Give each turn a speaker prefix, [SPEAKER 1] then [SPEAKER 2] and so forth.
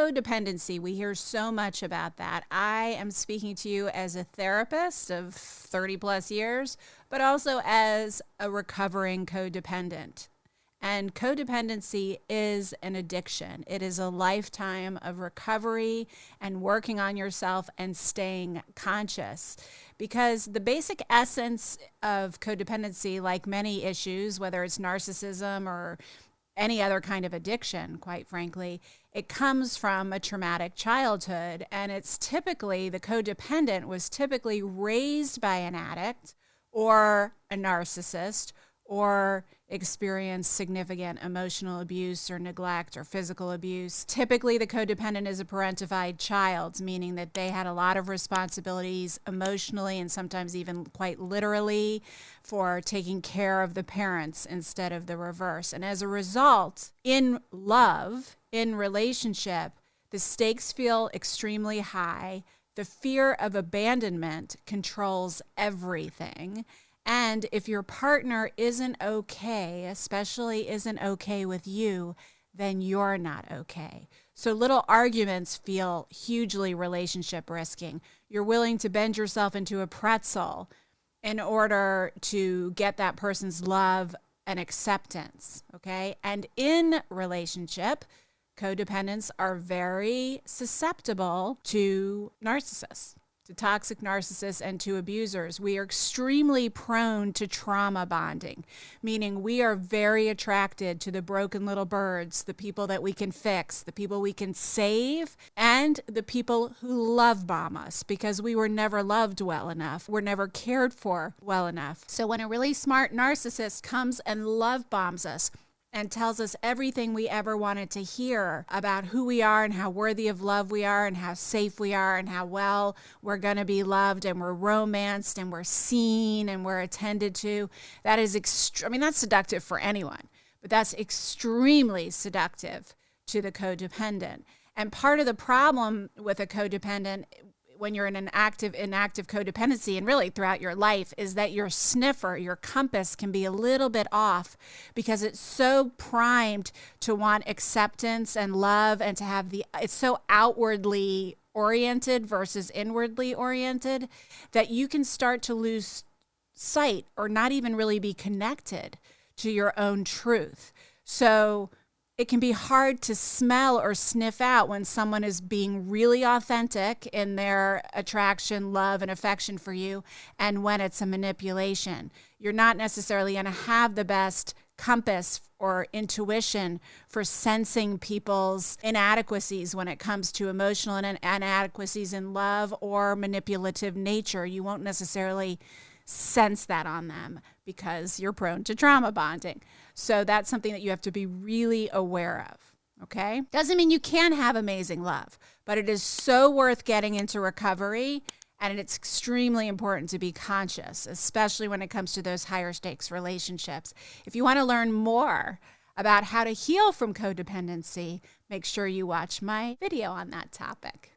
[SPEAKER 1] Codependency. We hear so much about that. I am speaking to you as a therapist of 30 plus years, but also as a recovering codependent. And codependency is an addiction. It is a lifetime of recovery and working on yourself and staying conscious. Because the basic essence of codependency, like many issues, whether it's narcissism or any other kind of addiction, quite frankly, it comes from a traumatic childhood. And it's typically, the codependent was typically raised by an addict or a narcissist, or experienced significant emotional abuse or neglect or physical abuse. Typically, the codependent is a parentified child, meaning that they had a lot of responsibilities emotionally and sometimes even quite literally for taking care of the parents instead of the reverse. And as a result, in love, in relationship, the stakes feel extremely high. The fear of abandonment controls everything. And if your partner isn't okay, especially isn't okay with you, then you're not okay. So little arguments feel hugely relationship risking. You're willing to bend yourself into a pretzel in order to get that person's love and acceptance, okay? And in relationship, codependents are very susceptible to narcissists, to toxic narcissists, and to abusers. We are extremely prone to trauma bonding, meaning we are very attracted to the broken little birds, the people that we can fix, the people we can save, and the people who love bomb us because we were never loved well enough. We're never cared for well enough. So when a really smart narcissist comes and love bombs us, and tells us everything we ever wanted to hear about who we are and how worthy of love we are and how safe we are and how well we're going to be loved and we're romanced and we're seen and we're attended to. That is that's seductive for anyone, but that's extremely seductive to the codependent. And part of the problem with a codependent when you're in an active codependency and really throughout your life is that your sniffer, your compass can be a little bit off because it's so primed to want acceptance and love and to have it's so outwardly oriented versus inwardly oriented that you can start to lose sight or not even really be connected to your own truth. So it can be hard to smell or sniff out when someone is being really authentic in their attraction, love, and affection for you, and when it's a manipulation. You're not necessarily going to have the best compass or intuition for sensing people's inadequacies when it comes to emotional inadequacies in love or manipulative nature. You won't necessarily sense that on them because you're prone to trauma bonding. So that's something that you have to be really aware of, okay? Doesn't mean you can't have amazing love, but it is so worth getting into recovery, and it's extremely important to be conscious, especially when it comes to those higher stakes relationships. If you want to learn more about how to heal from codependency, make sure you watch my video on that topic.